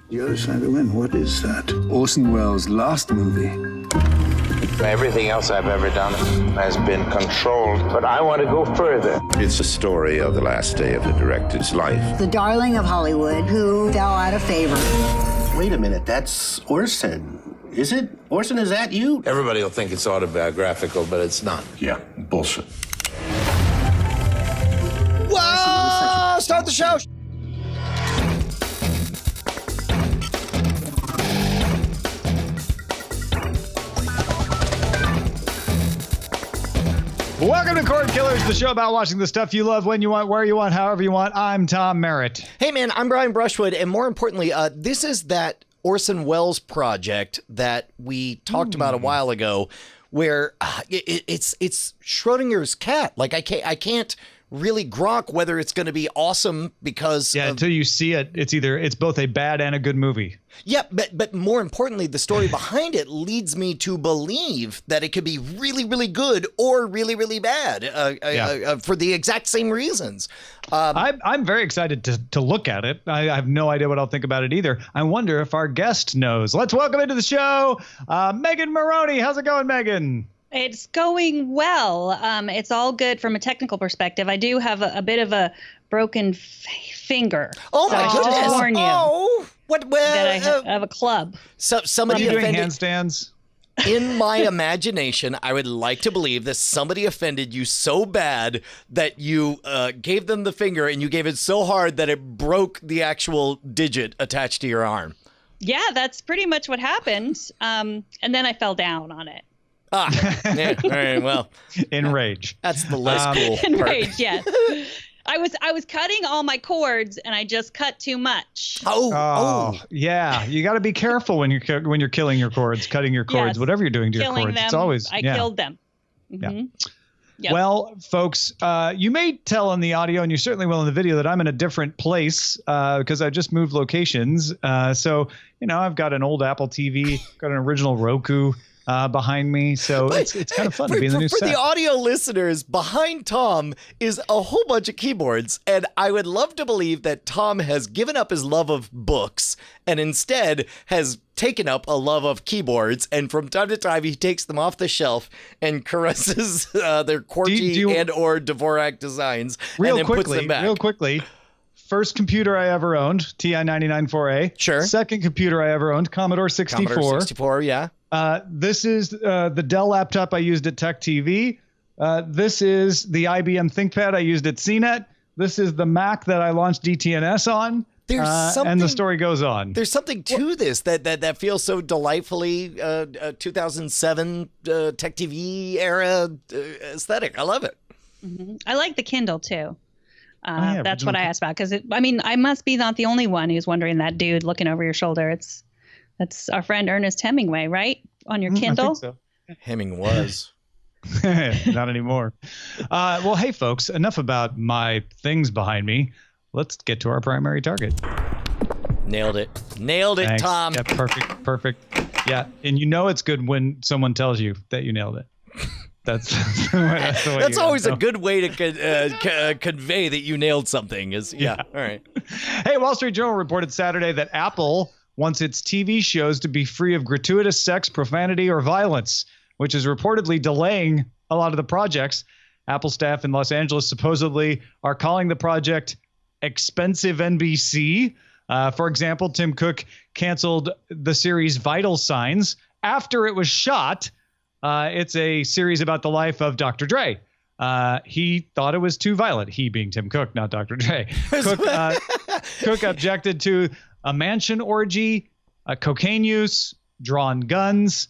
The Other Side of the Wind, what is that? Orson Welles' last movie. Everything else I've ever done has been controlled, but I want to go further. It's a story of the last day of the director's life. The darling of Hollywood who fell out of favor. Wait a minute, that's Orson. Is it? Orson, is that you? Everybody will think it's autobiographical, but it's not. Yeah, bullshit. Whoa! Start the show! Welcome to Cordkillers, the show about watching the stuff you love when you want, where you want, however you want. I'm Tom Merritt. Hey man, I'm Brian Brushwood, and more importantly, this is that Orson Welles project that we talked about a while ago, where it's Schrodinger's cat. Like I can't really grok whether it's going to be awesome because until you see it, it's both a bad and a good movie. Yeah, but more importantly, the story behind it leads me to believe that it could be really, really good or really, really bad for the exact same reasons. I'm very excited to look at it. I have no idea what I'll think about it either. I wonder if our guest knows. Let's welcome into the show, Megan Morrone. How's it going, Megan? It's going well. It's all good from a technical perspective. I do have a bit of a broken finger. Oh my goodness! Just warn you. Oh, what? Well, that I have a club. So somebody Are you doing offended. handstands? In my imagination, I would like to believe that somebody offended you so bad that you gave them the finger and you gave it so hard that it broke the actual digit attached to your arm. Yeah, that's pretty much what happened. And then I fell down on it. Yeah, all right, well. In rage. That's the less cool In part. rage, yes. I was cutting all my cords, and I just cut too much. Oh, yeah. You got to be careful when you're killing your cords, cutting your cords, Yes. whatever you're doing to Killing your cords. them. It's always I killed them. Mm-hmm. Yeah. Yep. Well, folks, you may tell in the audio, and you certainly will in the video, that I'm in a different place because I just moved locations. So, I've got an old Apple TV, got an original Roku behind me. So it's kind of fun to be in the new set. For the audio listeners, behind Tom is a whole bunch of keyboards. And I would love to believe that Tom has given up his love of books and instead has taken up a love of keyboards. And from time to time, he takes them off the shelf and caresses their QWERTY and or Dvorak designs and then puts them back. Real quickly. First computer I ever owned, TI 99-4A. Sure. Second computer I ever owned, Commodore 64. Commodore 64, yeah. This is the Dell laptop I used at Tech TV. This is the IBM ThinkPad I used at CNET. This is the Mac that I launched DTNS on. There's something, and the story goes on. There's something to this that feels so delightfully 2007 Tech TV era aesthetic. I love it. Mm-hmm. I like the Kindle too. Yeah, that's what I asked about because I must be not the only one who's wondering that dude looking over your shoulder. That's our friend Ernest Hemingway, right? On your Kindle. I think so. Heming was. Not anymore. Well, hey, folks, enough about my things behind me. Let's get to our primary target. Nailed it. Nailed it, Thanks. Tom. Yeah, perfect. Yeah, and it's good when someone tells you that you nailed it. That's the way That's always a good way to convey that you nailed something. Yeah. All right. Hey, Wall Street Journal reported Saturday that Apple wants its TV shows to be free of gratuitous sex, profanity, or violence, which is reportedly delaying a lot of the projects. Apple staff in Los Angeles supposedly are calling the project expensive NBC. For example, Tim Cook canceled the series Vital Signs after it was shot. It's a series about the life of Dr. Dre. He thought it was too violent. He being Tim Cook, not Dr. Dre. Cook objected to a mansion orgy, cocaine use, drawn guns.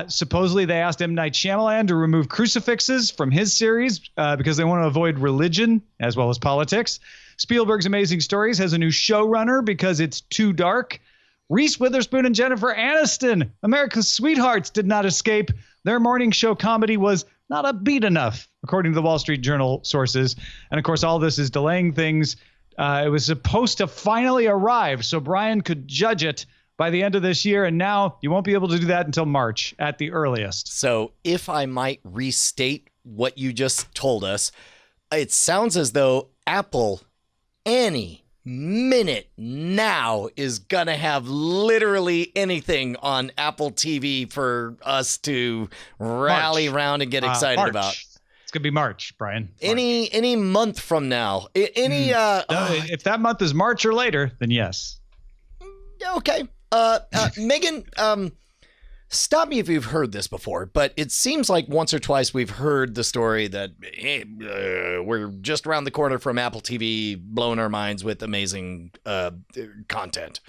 Supposedly, they asked M. Night Shyamalan to remove crucifixes from his series because they want to avoid religion as well as politics. Spielberg's Amazing Stories has a new showrunner because it's too dark. Reese Witherspoon and Jennifer Aniston, America's sweethearts, did not escape. Their morning show comedy was not upbeat enough, according to the Wall Street Journal sources. And of course, all this is delaying things. It was supposed to finally arrive so Brian could judge it by the end of this year. And now you won't be able to do that until March at the earliest. So if I might restate what you just told us, it sounds as though Apple, any minute now is going to have literally anything on Apple TV for us to rally around and get excited about. It's going to be March, Brian. March. Any month from now. If that month is March or later, then yes. Okay. Megan, stop me if you've heard this before, but it seems like once or twice we've heard the story that hey, we're just around the corner from Apple TV, blowing our minds with amazing content.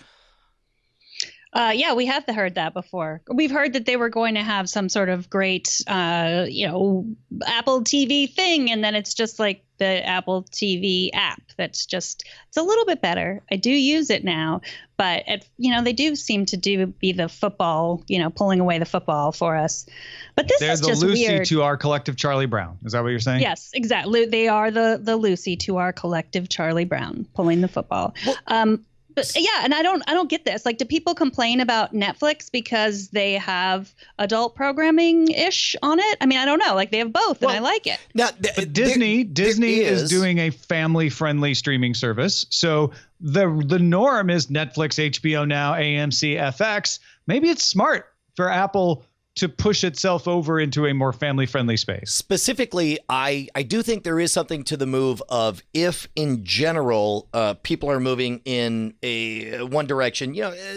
Yeah, we have heard that before. We've heard that they were going to have some sort of great, Apple TV thing, and then it's just like the Apple TV app. It's a little bit better. I do use it now, but they do seem to be the football, pulling away the football for us. But this is just weird. They're the Lucy to our collective Charlie Brown. Is that what you're saying? Yes, exactly. They are the Lucy to our collective Charlie Brown, pulling the football. Well, But yeah, and I don't get this. Like, do people complain about Netflix because they have adult programming ish on it? I mean, I don't know. Like, they have both, and I like it. Now, but Disney is doing a family-friendly streaming service. So the norm is Netflix, HBO Now, AMC, FX. Maybe it's smart for Apple to push itself over into a more family-friendly space. Specifically, I do think there is something to the move of if, in general, people are moving in a one direction,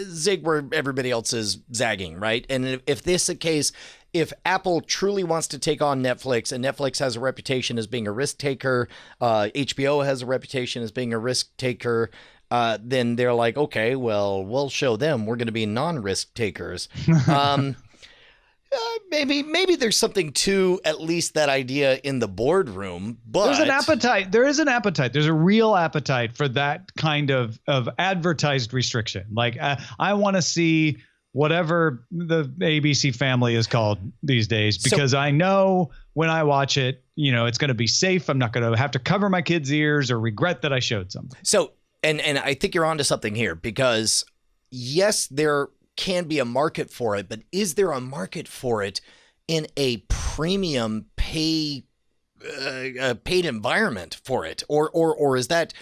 zig where everybody else is zagging, right? And if this is the case, if Apple truly wants to take on Netflix, and Netflix has a reputation as being a risk taker, HBO has a reputation as being a risk taker, then they're like, okay, well, we'll show them. We're going to be non-risk takers. Maybe there's something to at least that idea in the boardroom, but there's an appetite. There is an appetite. There's a real appetite for that kind of advertised restriction. Like I want to see whatever the ABC family is called these days, because I know when I watch it, it's going to be safe. I'm not going to have to cover my kids' ears or regret that I showed something. So, and I think you're onto something here, because yes, there can be a market for it, but is there a market for it in a premium paid environment for it, or is that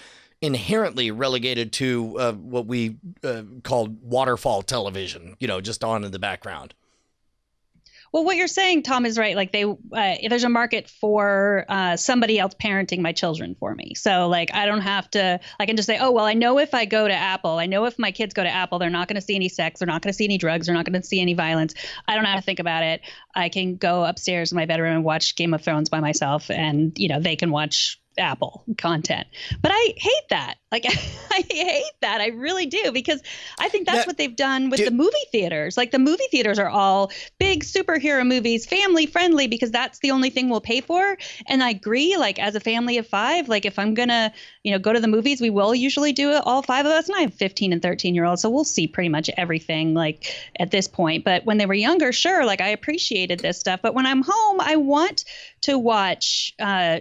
inherently relegated to what we called waterfall television, just on in the background? Well, what you're saying, Tom, is right. Like there's a market for somebody else parenting my children for me. So like I don't have to. I can just say, oh well, I know if I go to Apple, I know if my kids go to Apple, they're not going to see any sex, they're not going to see any drugs, they're not going to see any violence. I don't have to think about it. I can go upstairs in my bedroom and watch Game of Thrones by myself, and they can watch Apple content. But I hate that. Like, I hate that. I really do, because I think that's what they've done with the movie theaters. Like, the movie theaters are all big superhero movies, family friendly, because that's the only thing we'll pay for. And I agree, like, as a family of 5, like, if I'm going to, go to the movies, we will usually do it, all 5 of us. And I have 15 and 13-year-olds, so we'll see pretty much everything, like, at this point. But when they were younger, sure, like, I appreciated this stuff. But when I'm home, I want to watch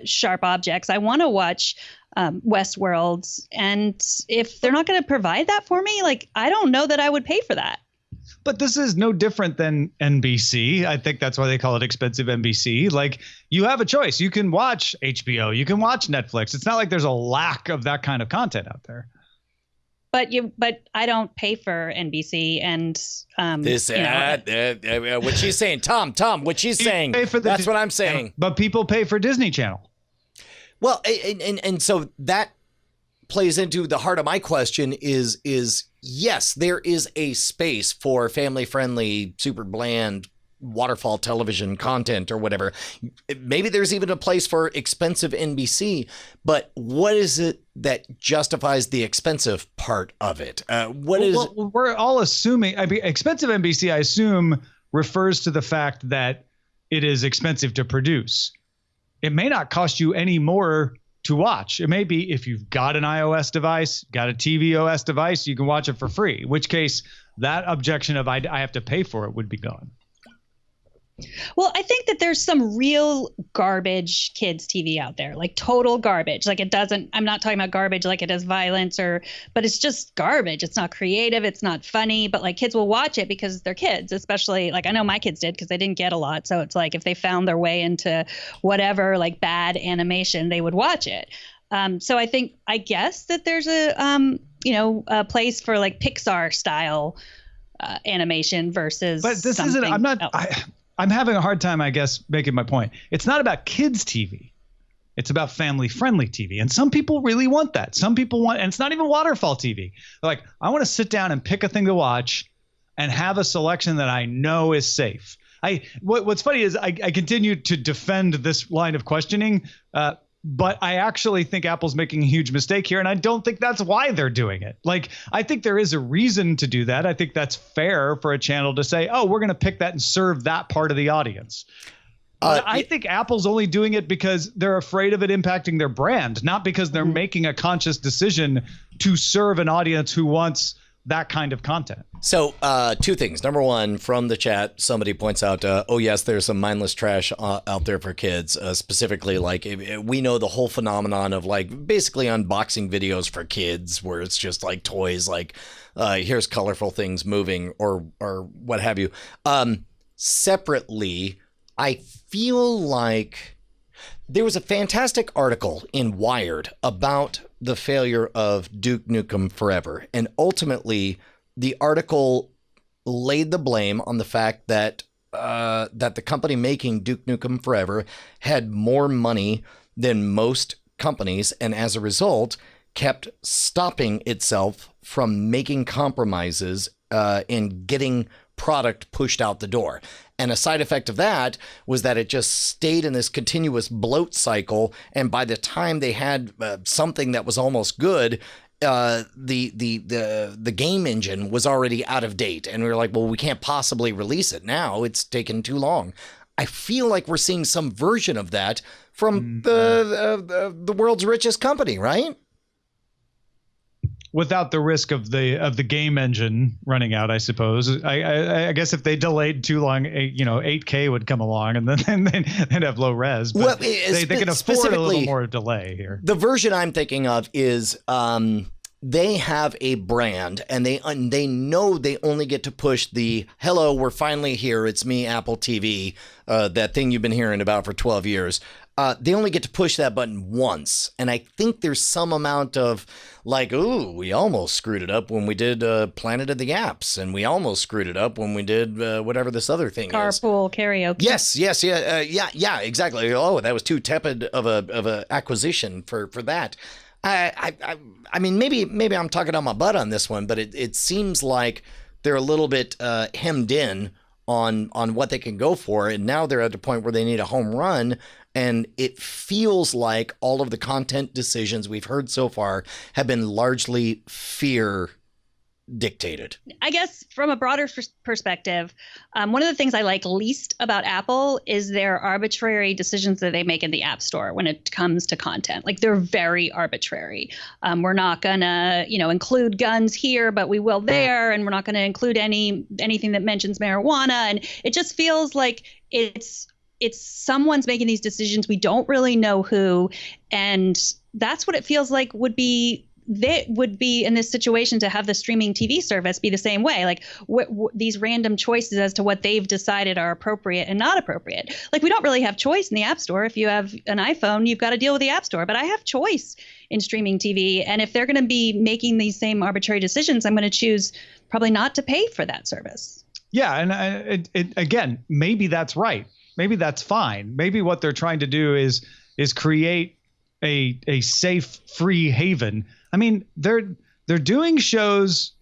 Sharp Objects. I want to watch Westworld. And if they're not going to provide that for me, like, I don't know that I would pay for that. But this is no different than NBC. I think that's why they call it expensive NBC. Like, you have a choice. You can watch HBO. You can watch Netflix. It's not like there's a lack of that kind of content out there. But I don't pay for NBC, and what she's saying, Tom, what she's saying. That's what I'm saying. But people pay for Disney Channel. Well, and so that plays into the heart of my question is yes, there is a space for family-friendly, super bland waterfall television content or whatever. Maybe there's even a place for expensive NBC, but what is it that justifies the expensive part of it? We're all assuming, expensive NBC, I assume, refers to the fact that it is expensive to produce. It may not cost you any more to watch. It may be if you've got an iOS device, got a tvOS device, you can watch it for free, in which case that objection of I have to pay for it would be gone. Well, I think that there's some real garbage kids TV out there, like total garbage. Like, I'm not talking about garbage like it has violence but it's just garbage. It's not creative. It's not funny, but like kids will watch it because they're kids, especially like I know my kids did because they didn't get a lot. So it's like if they found their way into whatever, like bad animation, they would watch it. So I guess that there's a place for like Pixar style animation versus. But this something isn't. I'm not. else. I'm having a hard time, I guess, making my point. It's not about kids' TV. It's about family-friendly TV. And some people really want that. Some people want, and it's not even waterfall TV. They're like, I want to sit down and pick a thing to watch and have a selection that I know is safe. What's funny is I continue to defend this line of questioning, but I actually think Apple's making a huge mistake here, and I don't think that's why they're doing it. Like, I think there is a reason to do that. I think that's fair for a channel to say, oh, we're going to pick that and serve that part of the audience. But I think Apple's only doing it because they're afraid of it impacting their brand, not because they're making a conscious decision to serve an audience who wants that kind of content. So two things. Number one, from the chat, somebody points out, oh, yes, there's some mindless trash out there for kids. Specifically, like we know the whole phenomenon of like basically unboxing videos for kids where it's just like toys, like here's colorful things moving or what have you. Separately, I feel like there was a fantastic article in Wired about the failure of Duke Nukem Forever. And ultimately, the article laid the blame on the fact that the company making Duke Nukem Forever had more money than most companies, and as a result, kept stopping itself from making compromises in getting product pushed out the door. And a side effect of that was that it just stayed in this continuous bloat cycle. And by the time they had something that was almost good, the game engine was already out of date. And we were like, well, we can't possibly release it now. It's taken too long. I feel like we're seeing some version of that from the world's richest company, right? Without the risk of the game engine running out, I suppose. I guess if they delayed too long, 8K would come along, and then they'd have low res. But well, they can afford a little more delay here. The version I'm thinking of is they have a brand, and they know they only get to push the "Hello, we're finally here. It's me, Apple TV," that thing you've been hearing about for 12 years. They only get to push that button once. And I think there's some amount of like, ooh, we almost screwed it up when we did Planet of the Apps. And we almost screwed it up when we did whatever this other thing is. Carpool karaoke. Yes, yeah, exactly. Oh, that was too tepid of a acquisition for that. I mean, maybe I'm talking on my butt on this one, but it seems like they're a little bit hemmed in on what they can go for. And now they're at the point where they need a home run. And it feels like all of the content decisions we've heard so far have been largely fear dictated. I guess from a broader perspective, one of the things I like least about Apple is their arbitrary decisions that they make in the App Store when it comes to content. Like, they're very arbitrary. We're not gonna, include guns here, but we will there, and we're not gonna include anything that mentions marijuana. And it just feels like it's someone's making these decisions. We don't really know who, and that's what it feels like would be in this situation, to have the streaming TV service be the same way. Like these random choices as to what they've decided are appropriate and not appropriate. Like, we don't really have choice in the App Store. If you have an iPhone, you've got to deal with the App Store. But I have choice in streaming TV. And if they're going to be making these same arbitrary decisions, I'm going to choose probably not to pay for that service. Yeah. And again, maybe that's right. Maybe that's fine. Maybe what they're trying to do is create a safe, free haven. I mean, they're doing shows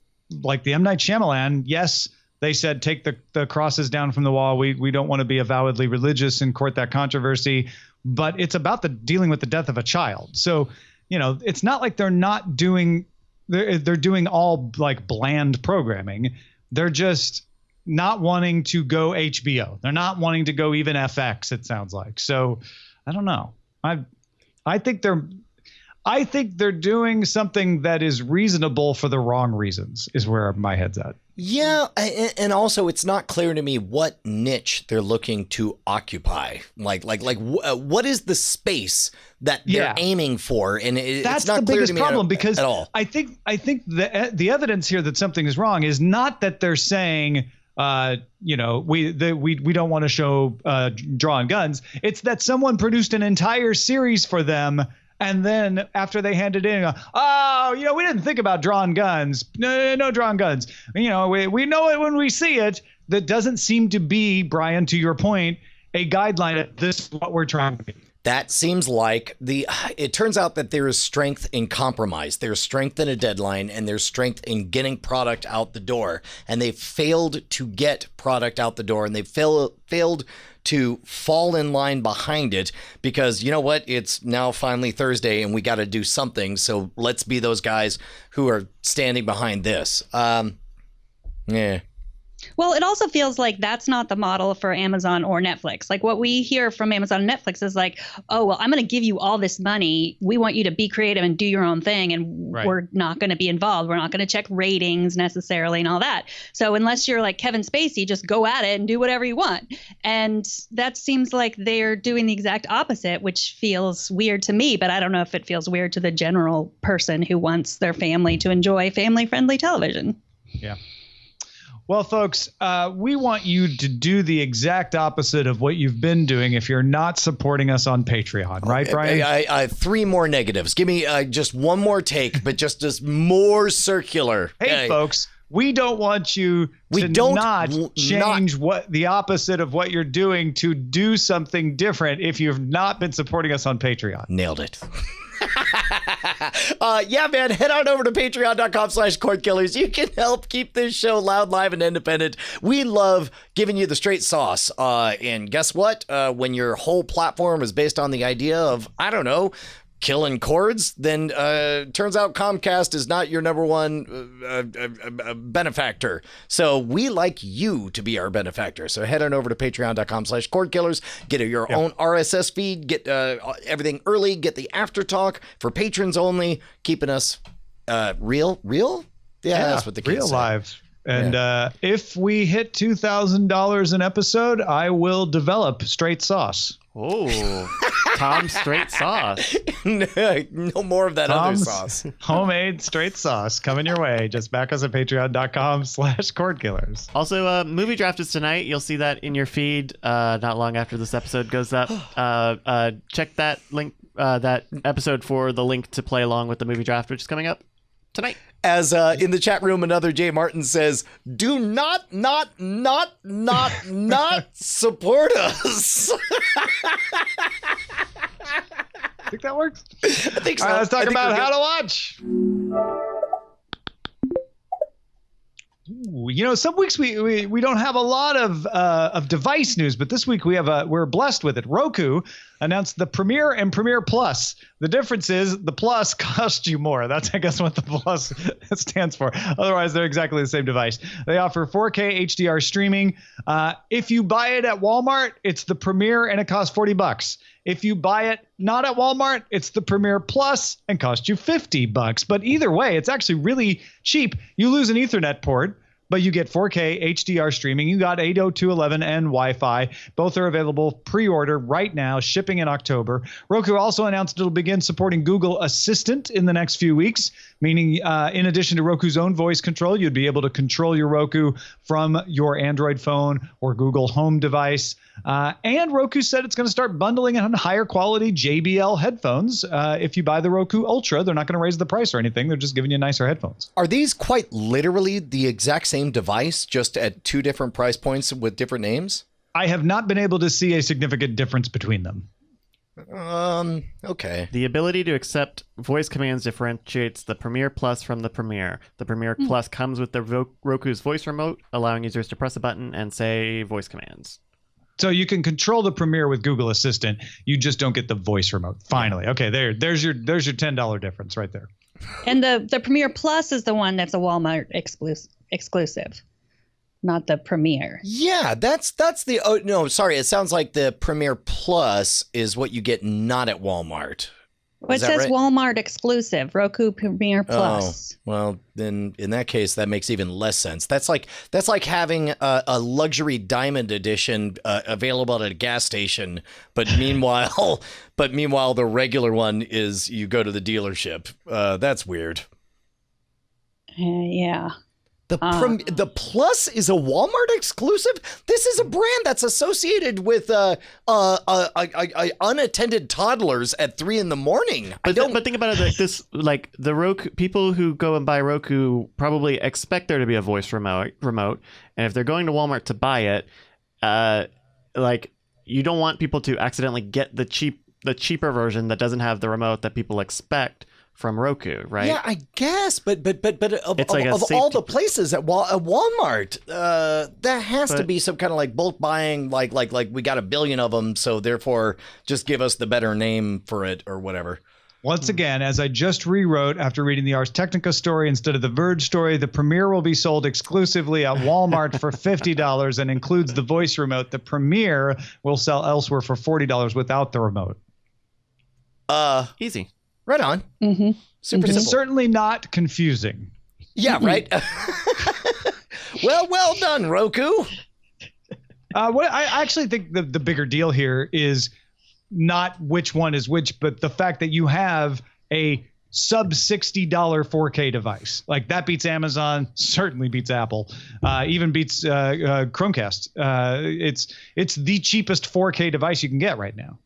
like the M. Night Shyamalan. Yes, they said take the crosses down from the wall. We don't want to be avowedly religious and court that controversy, but it's about dealing with the death of a child. So, it's not like they're not doing. They're doing all like bland programming. They're just not wanting to go HBO. They're not wanting to go even FX, it sounds like. So I don't know. I think they're doing something that is reasonable for the wrong reasons, is where my head's at. Yeah, and also it's not clear to me what niche they're looking to occupy. Like what is the space that they're aiming for? And that's it's not the clear biggest to me problem, because at all. I think the evidence here that something is wrong is not that they're saying we don't want to show drawing guns. It's that someone produced an entire series for them And then after they hand it in, we didn't think about drawn guns. No drawn guns. We know it when we see it. That doesn't seem to be, Brian, to your point, a guideline. This is what we're trying to be. That seems like it turns out that there is strength in compromise. There's strength in a deadline, and there's strength in getting product out the door. And they failed to get product out the door, and they failed to fall in line behind it because, you know what? It's now finally Thursday and we got to do something. So let's be those guys who are standing behind this. Yeah. Well, it also feels like that's not the model for Amazon or Netflix. Like what we hear from Amazon and Netflix is like, oh, well, I'm going to give you all this money. We want you to be creative and do your own thing. And we're not going to be involved. We're not going to check ratings necessarily and all that. So unless you're like Kevin Spacey, just go at it and do whatever you want. And that seems like they're doing the exact opposite, which feels weird to me. But I don't know if it feels weird to the general person who wants their family to enjoy family-friendly television. Yeah. Well, folks, we want you to do the exact opposite of what you've been doing if you're not supporting us on Patreon. Right, Brian? I 3 more negatives. Give me just one more take, but just more circular. Hey, folks, we don't want you to not change what the opposite of what you're doing to do something different if you've not been supporting us on Patreon. Nailed it. Yeah, man, head on over to patreon.com/Cordkillers. You can help keep this show loud, live, and independent. We love giving you the straight sauce. And guess what? When your whole platform is based on the idea of, I don't know, killing cords, then turns out Comcast is not your number one benefactor. So we like you to be our benefactor. So head on over to patreon.com/Cordkillers, get your own RSS feed, get everything early, get the after talk for patrons only, keeping us real. Yeah, that's what the kids real say. Live. And if we hit $2,000 an episode, I will develop straight sauce. Oh, Tom's straight sauce. No more of that Tom's other sauce. Homemade straight sauce coming your way. Just back us at patreon.com/Cordkillers. Also, movie draft is tonight. You'll see that in your feed not long after this episode goes up. Check that link, that episode for the link to play along with the movie draft, which is coming up tonight. As in the chat room, another Jay Martin says, do not support us. I think that works. I think so. All right, let's talk about how to watch. Ooh, some weeks we don't have a lot of device news, but this week we're blessed with it. Roku announced the Premiere and Premiere Plus. The difference is the Plus costs you more. That's, I guess, what the Plus stands for. Otherwise, they're exactly the same device. They offer 4K HDR streaming. If you buy it at Walmart, it's the Premiere and it costs $40. If you buy it not at Walmart, it's the Premiere Plus and costs you $50. But either way, it's actually really cheap. You lose an Ethernet port, but you get 4K HDR streaming. You got 802.11 and Wi-Fi. Both are available pre-order right now, shipping in October. Roku also announced it'll begin supporting Google Assistant in the next few weeks, meaning in addition to Roku's own voice control, you'd be able to control your Roku from your Android phone or Google Home device. And Roku said it's going to start bundling on higher quality JBL headphones. If you buy the Roku Ultra, they're not going to raise the price or anything. They're just giving you nicer headphones. Are these quite literally the exact same device, just at 2 different price points with different names? I have not been able to see a significant difference between them. Okay. The ability to accept voice commands differentiates the Premiere Plus from the Premiere. The Premiere Plus comes with the Roku's voice remote, allowing users to press a button and say voice commands. So you can control the Premiere with Google Assistant. You just don't get the voice remote. Finally. Okay, there's your $10 difference right there. And the Premiere Plus is the one that's a Walmart exclusive, not the Premiere. Yeah, that's the no, sorry, it sounds like the Premiere Plus is what you get not at Walmart. Well, it says right? Walmart exclusive, Roku Premiere Plus. Oh, well, then in that case, that makes even less sense. That's like having a luxury diamond edition available at a gas station, but meanwhile, the regular one is you go to the dealership. That's weird. Yeah. The Plus is a Walmart exclusive. This is a brand that's associated with unattended toddlers at 3 a.m. But think about it like this: like the Roku people who go and buy Roku probably expect there to be a voice remote, and if they're going to Walmart to buy it, like you don't want people to accidentally get the cheaper version that doesn't have the remote that people expect from Roku, right? Yeah, I guess, but of like all the places at Walmart, that has to be some kind of like bulk buying, like we got 1 billion of them, so therefore just give us the better name for it or whatever. Once again, as I just rewrote after reading the Ars Technica story instead of the Verge story, the Premiere will be sold exclusively at Walmart for $50 and includes the voice remote. The Premiere will sell elsewhere for $40 without the remote. Easy. Right on. Mm-hmm. Super It's simple. certainly not confusing. Yeah, right. well done, Roku. What I actually think the bigger deal here is not which one is which, but the fact that you have a sub $60 4K device. Like that beats Amazon, certainly beats Apple, even beats Chromecast. It's the cheapest 4K device you can get right now.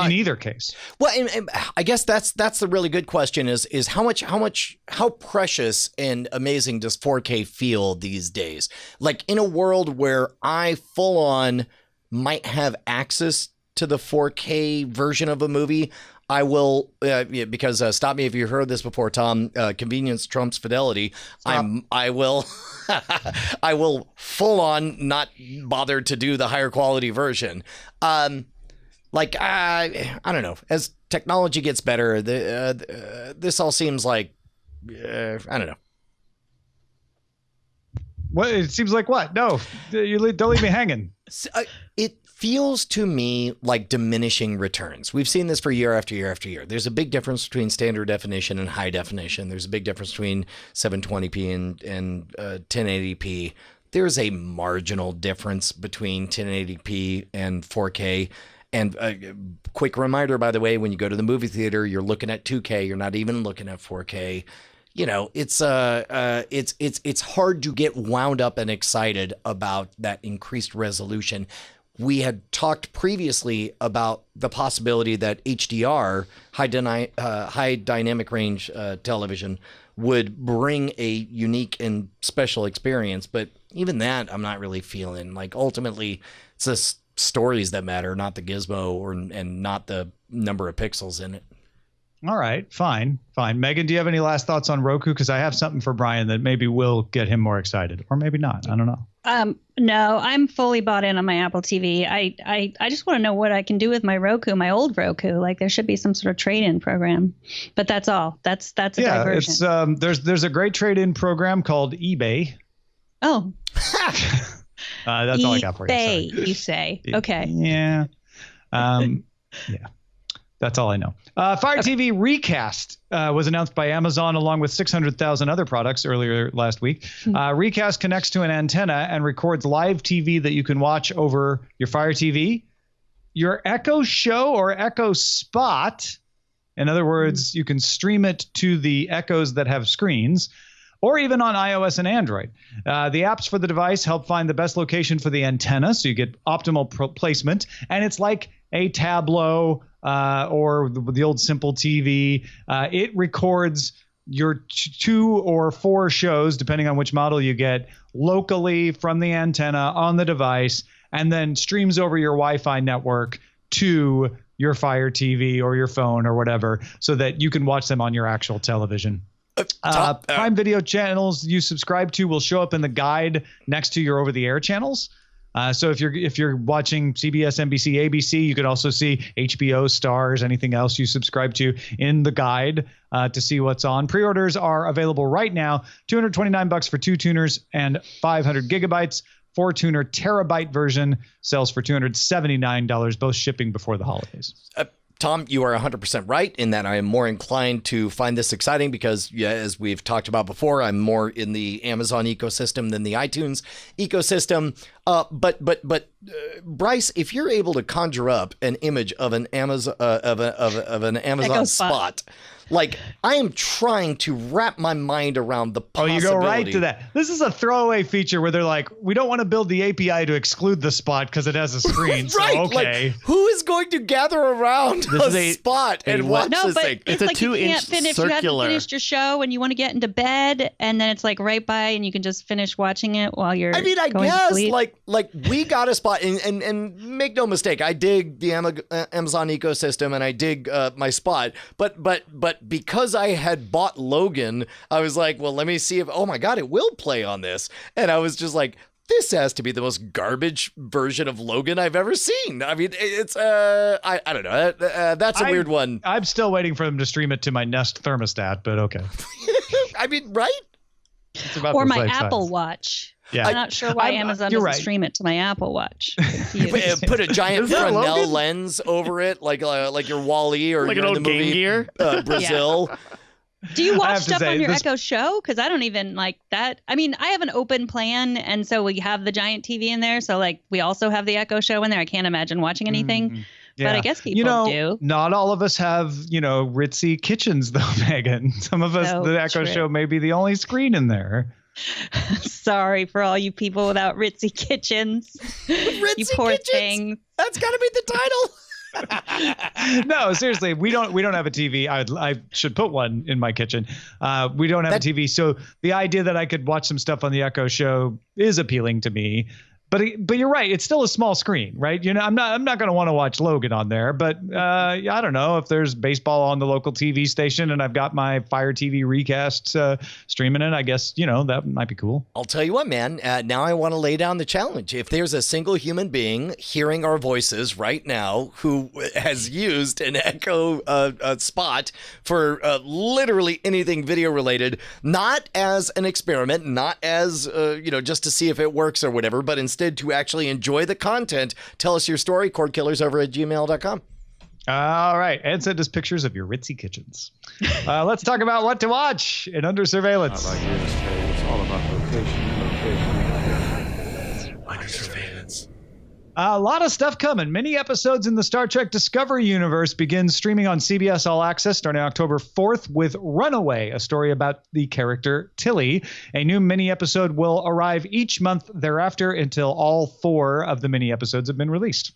In either case. Well, and I guess that's the really good question is how precious and amazing does 4K feel these days? Like in a world where I full on might have access to the 4K version of a movie, I will because stop me if you heard this before, Tom. Convenience trumps fidelity. I will I will full on not bother to do the higher quality version. Like, I don't know. As technology gets better, this all seems like, I don't know. What? It seems like what? No, don't leave me hanging. It feels to me like diminishing returns. We've seen this for year after year after year. There's a big difference between standard definition and high definition. There's a big difference between 720p and 1080p. There's a marginal difference between 1080p and 4K. And a quick reminder, by the way, when you go to the movie theater, you're looking at 2K. You're not even looking at 4K. You know, it's hard to get wound up and excited about that increased resolution. We had talked previously about the possibility that HDR, high dynamic range television, would bring a unique and special experience. But even that, I'm not really feeling. Like ultimately, it's just stories that matter, not the gizmo and not the number of pixels in it. All right, fine. Megan, do you have any last thoughts on Roku? Because I have something for Brian that maybe will get him more excited, or maybe not. I don't know. No, I'm fully bought in on my Apple TV. I just want to know what I can do with my Roku, my old Roku. Like there should be some sort of trade-in program, but that's all. That's a diversion. It's there's a great trade-in program called eBay. Oh. That's all I got for you. eBay, you say. Okay. Yeah. Yeah. That's all I know. Fire TV Recast was announced by Amazon along with 600,000 other products earlier last week. Recast connects to an antenna and records live TV that you can watch over your Fire TV, your Echo Show or Echo Spot. In other words, you can stream it to the Echoes that have screens, or even on iOS and Android. The apps for the device help find the best location for the antenna, so you get optimal placement. And it's like a Tableau or the old Simple TV. It records your 2 or 4 shows, depending on which model you get, locally from the antenna on the device, and then streams over your Wi-Fi network to your Fire TV or your phone or whatever, so that you can watch them on your actual television. Prime Video channels you subscribe to will show up in the guide next to your over-the-air channels. So if you're watching CBS, NBC, ABC, you could also see HBO, Stars, anything else you subscribe to in the guide to see what's on. Pre-orders are available right now. $229 for 2 tuners and 500 gigabytes. 4-tuner terabyte version sells for $279, both shipping before the holidays. Tom, you are 100% right in that I am more inclined to find this exciting because, as we've talked about before, I'm more in the Amazon ecosystem than the iTunes ecosystem. But Bryce, if you're able to conjure up an image of an Amazon of an Amazon Spot, Like, I am trying to wrap my mind around the possibility. Oh, you go right to that. This is a throwaway feature where they're like, we don't want to build the API to exclude the spot because it has a screen. Right. So, okay. Like, who is going to gather around a spot and watch no, this but thing? it's a like 2-inch you can't finish. You haven't finished your show and you want to get into bed, and then it's like right by, and you can just finish watching it while you're. I mean, I going to guess sleep. like we got a spot, and make no mistake, I dig the Amazon ecosystem, and I dig my spot, but because I had bought Logan, I was like, well, let me see if, oh my God, it will play on this, and I was just like, this has to be the most garbage version of Logan I've ever seen. I mean, it's I don't know, that's a weird one. I'm still waiting for them to stream it to my Nest thermostat, but okay. I mean, right? It's about or the my same Apple size. Watch. Yeah. I'm not sure why Amazon you're doesn't right. stream it to my Apple Watch. Put a giant Is that Fresnel Logan? lens over it, like your Wall-E or Like you're an in old the movie Game Gear? Brazil. Do you I watch have to stuff say, on your this- Echo Show? Because I don't even like that. I mean, I have an open plan, and so we have the giant TV in there. So like, we also have the Echo Show in there. I can't imagine watching anything, but I guess people do. Not all of us have, ritzy kitchens though, Megan. Some of us, So the Echo true. Show may be the only screen in there. Sorry for all you people without ritzy kitchens. You Ritzy poor kitchens? things. That's got to be the title. No, seriously, we don't have a TV. I should put one in my kitchen. We don't have a TV, so the idea that I could watch some stuff on the Echo Show is appealing to me. But you're right. It's still a small screen, right? I'm not going to want to watch Logan on there. But I don't know if there's baseball on the local TV station and I've got my Fire TV Recast streaming it. I guess that might be cool. I'll tell you what, man. Now I want to lay down the challenge. If there's a single human being hearing our voices right now who has used an Echo spot for literally anything video related, not as an experiment, not as just to see if it works or whatever, but instead to actually enjoy the content, tell us your story. Cordkillers@gmail.com. All right. And send us pictures of your ritzy kitchens. Let's talk about what to watch in Under Surveillance. I like this, Terry. It's all about location. Under surveillance. A lot of stuff coming. Many episodes in the Star Trek Discovery universe begin streaming on CBS All Access starting October 4th with Runaway, a story about the character Tilly. A new mini episode will arrive each month thereafter until all 4 of the mini episodes have been released.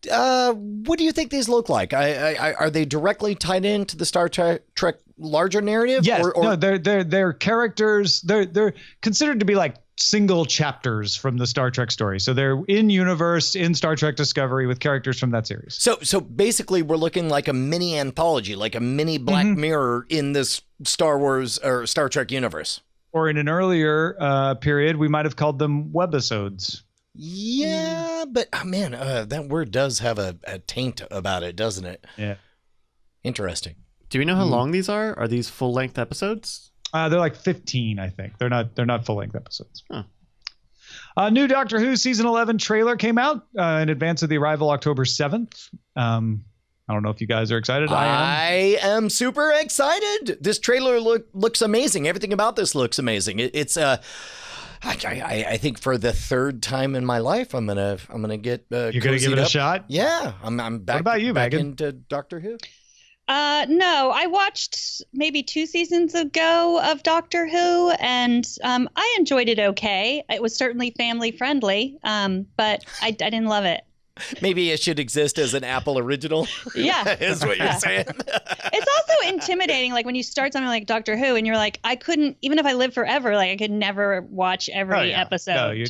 What do you think these look like? Are they directly tied into the Star Trek larger narrative? Yes. Or No, they're characters. They're considered to be like single chapters from the Star Trek story. So they're in universe in Star Trek Discovery with characters from that series. So basically we're looking like a mini anthology, like a mini Black Mirror in this Star Wars or Star Trek universe. Or in an earlier period, we might have called them webisodes. Yeah, but man, that word does have a taint about it, doesn't it? Yeah. Interesting. Do we know how long these are? Are these full-length episodes? They're like 15, I think. They're not full-length episodes. Huh. New Doctor Who season 11 trailer came out in advance of the arrival October 7th. I don't know if you guys are excited. I am super excited. This trailer looks amazing. Everything about this looks amazing. It's I think for the 3rd time in my life, I'm gonna get. You're gonna give it a shot? Yeah, I'm back. What about you, back Megan? into Doctor Who? No, I watched maybe 2 seasons ago of Doctor Who, and I enjoyed it okay. It was certainly family friendly, but I didn't love it. Maybe it should exist as an Apple original. Yeah. Is what you're saying. It's also intimidating, like when you start something like Doctor Who, and you're like, I couldn't, even if I lived forever, like I could never watch every episode. No,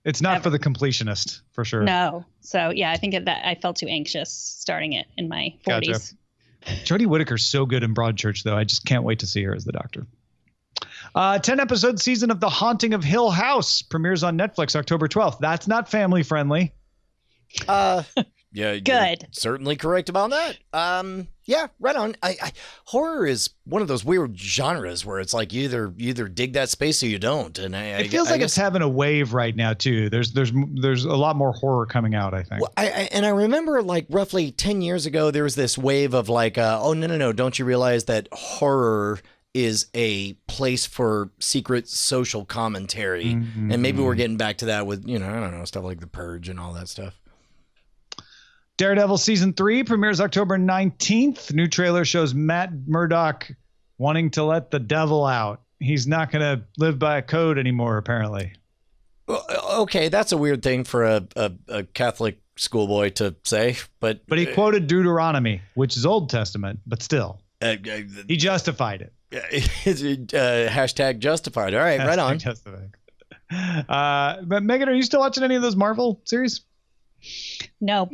it's not for the completionist, for sure. No. So yeah, I think that I felt too anxious starting it in my 40s. Gotcha. Jodie Whittaker's so good in Broadchurch, though. I just can't wait to see her as the Doctor. 10-episode season of The Haunting of Hill House premieres on Netflix October 12th. That's not family friendly. Yeah, you're Good. certainly correct about that. Yeah, right on. Horror is one of those weird genres where it's like you either dig that space or you don't. And it feels like it's having a wave right now too. There's a lot more horror coming out, I think. Well, I remember like roughly 10 years ago there was this wave of like, oh no, don't you realize that horror is a place for secret social commentary? And maybe we're getting back to that with I don't know, stuff like The Purge and all that stuff. Daredevil Season 3 premieres October 19th. New trailer shows Matt Murdock wanting to let the devil out. He's not going to live by a code anymore, apparently. Okay, that's a weird thing for a Catholic schoolboy to say, but he quoted Deuteronomy, which is Old Testament, but still, he justified it. Hashtag justified. All right, right on. Justified. But Megan, are you still watching any of those Marvel series? Nope,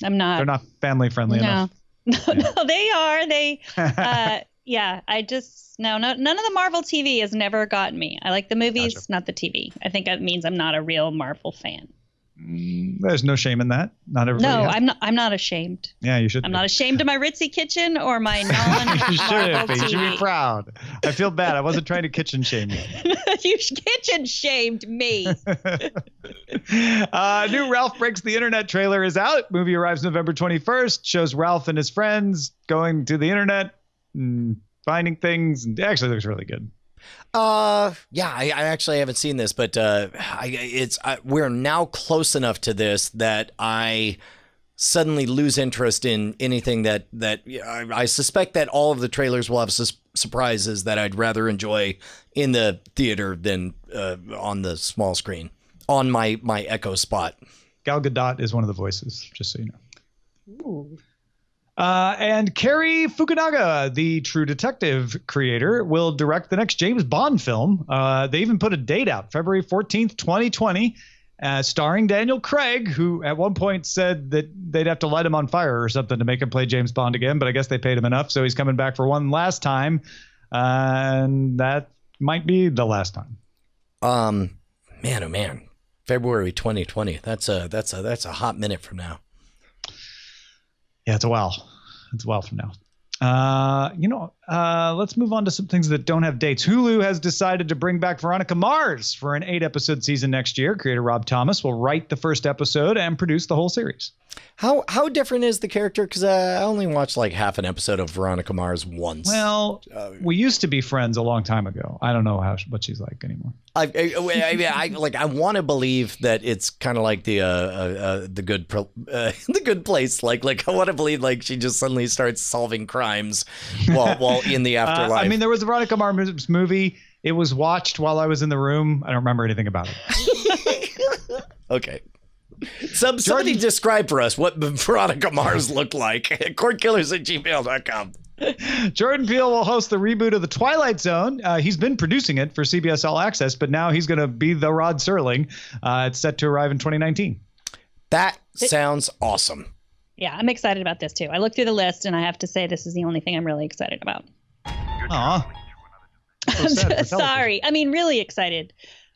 I'm not. They're not family friendly enough. No, they are. They, yeah. I just no. None of the Marvel TV has never gotten me. I like the movies, Gotcha. not the TV. I think that means I'm not a real Marvel fan. There's no shame in that. Not everybody. No, has. I'm not ashamed. Yeah, you should. I'm not ashamed of my Ritzy kitchen or my non-Marvel You should be. You should TV. be proud. I feel bad. I wasn't trying to kitchen shame you. You kitchen shamed me. New Ralph Breaks the Internet trailer is out. Movie arrives November 21st. Shows Ralph and his friends going to the internet and finding things. And actually looks really good. Yeah, I actually haven't seen this, but we're now close enough to this that I suddenly lose interest in anything that I suspect that all of the trailers will have surprises that I'd rather enjoy in the theater than on the small screen on my Echo spot. Gal Gadot is one of the voices, just so you know. Ooh. And Cary Fukunaga, the True Detective creator, will direct the next James Bond film. They even put a date out, February 14th, 2020, starring Daniel Craig, who at one point said that they'd have to light him on fire or something to make him play James Bond again, but I guess they paid him enough, so he's coming back for one last time, and that might be the last time. Man, oh man, February 2020. That's a hot minute from now. Yeah, it's a while. It's a while from now. Let's move on to some things that don't have dates. Hulu has decided to bring back Veronica Mars for an 8-episode season next year. Creator Rob Thomas will write the first episode and produce the whole series. How different is the character? Because I only watched like half an episode of Veronica Mars once. Well, we used to be friends a long time ago. I don't know what she's like anymore. I want to believe that it's kind of like the good place. Like I want to believe like she just suddenly starts solving crimes while in the afterlife. There was a Veronica Mars movie. It was watched while I was in the room. I don't remember anything about it. Okay. Somebody describe for us what Veronica Mars looked like. Cordkillers@gmail.com. Jordan Peele will host the reboot of The Twilight Zone. He's been producing it for CBS All Access, but now he's going to be the Rod Serling. It's set to arrive in 2019. That sounds awesome. Yeah, I'm excited about this too. I looked through the list and I have to say this is the only thing I'm really excited about. Aw. I'm sorry. I mean, really excited.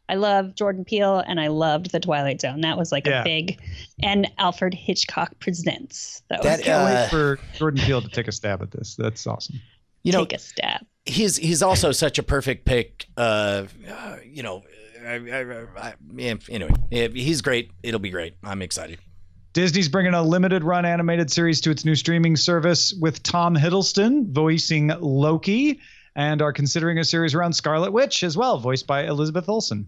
I love Jordan Peele and I loved The Twilight Zone. That was like a big, and Alfred Hitchcock Presents. I can't wait for Jordan Peele to take a stab at this. That's awesome. Take a stab. He's also such a perfect pick. Anyway, he's great. It'll be great. I'm excited. Disney's bringing a limited run animated series to its new streaming service with Tom Hiddleston voicing Loki, and are considering a series around Scarlet Witch as well, voiced by Elizabeth Olsen.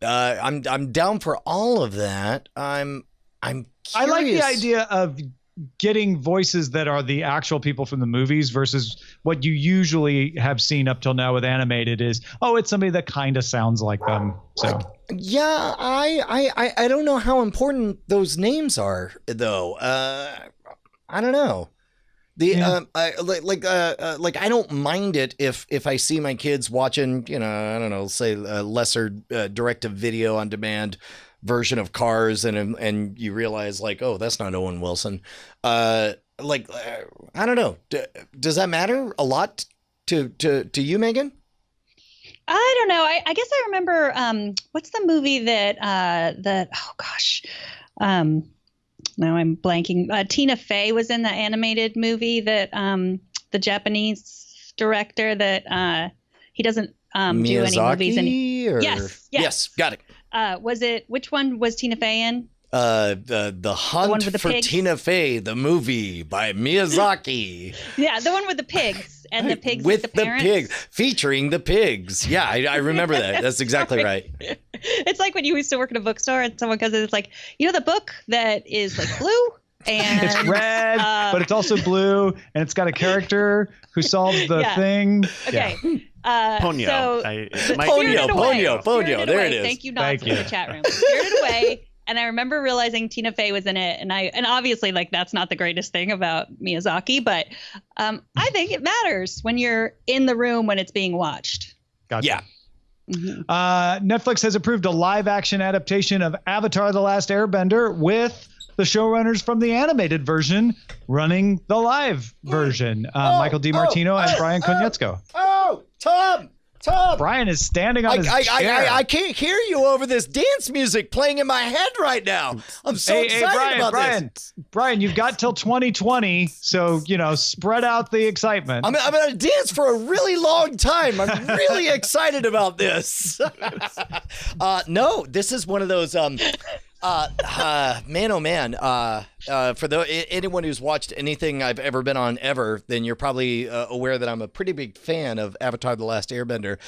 I'm down for all of that. I'm curious. I like the idea of getting voices that are the actual people from the movies versus what you usually have seen up till now with animated is, it's somebody that kind of sounds like them. So yeah, I don't know how important those names are though. I don't know. I don't mind it if I see my kids watching, I don't know, say a lesser direct-to-video on demand version of Cars, and you realize like, oh, that's not Owen Wilson. I don't know. Does that matter a lot to you, Megan? I don't know. I guess I remember what's the movie that now I'm blanking. Tina Fey was in the animated movie that the Japanese director that he doesn't do any movies anymore. Yes, got it. Which one was Tina Fey in? The Hunt for pigs? Tina Fey, the movie by Miyazaki. Yeah, the one with the pigs and the pigs with the the parents. pig featuring the pigs. Yeah, I remember that. That's exactly right. It's like when you used to work in a bookstore and someone comes in, it's like, the book that is like blue And It's red, but it's also blue, and it's got a character who solves the thing. Okay. Ponyo. So Ponyo. There it is. Thank you, Knots, for the chat room. Spirited Away. And I remember realizing Tina Fey was in it, and obviously like that's not the greatest thing about Miyazaki, but I think it matters when you're in the room when it's being watched. Gotcha. Yeah. Netflix has approved a live-action adaptation of Avatar: The Last Airbender with the showrunners from the animated version running the live version. Michael DiMartino and Brian Konietzko. Tom! Brian is standing on his chair. I can't hear you over this dance music playing in my head right now. I'm so excited about this. Brian, you've got till 2020, so, spread out the excitement. I'm going to dance for a really long time. I'm really excited about this. No, this is one of those... man, oh man. For anyone who's watched anything I've ever been on ever, then you're probably aware that I'm a pretty big fan of Avatar: The Last Airbender.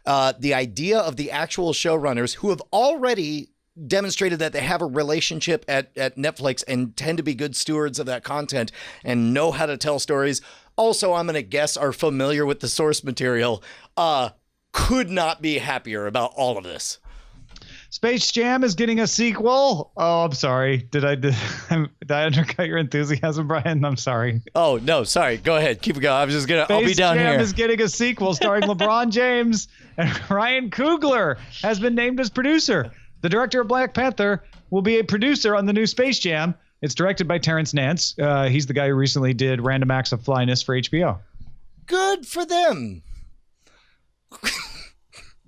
The idea of the actual showrunners who have already demonstrated that they have a relationship at Netflix and tend to be good stewards of that content and know how to tell stories. Also, I'm going to guess are familiar with the source material. Could not be happier about all of this. Space Jam is getting a sequel. Oh, I'm sorry. Did I undercut your enthusiasm, Brian? I'm sorry. Oh, no, sorry. Go ahead. Keep it going. I'll be down here. Space Jam is getting a sequel starring LeBron James, and Ryan Coogler has been named as producer. The director of Black Panther will be a producer on the new Space Jam. It's directed by Terrence Nance. He's the guy who recently did Random Acts of Flyness for HBO. Good for them.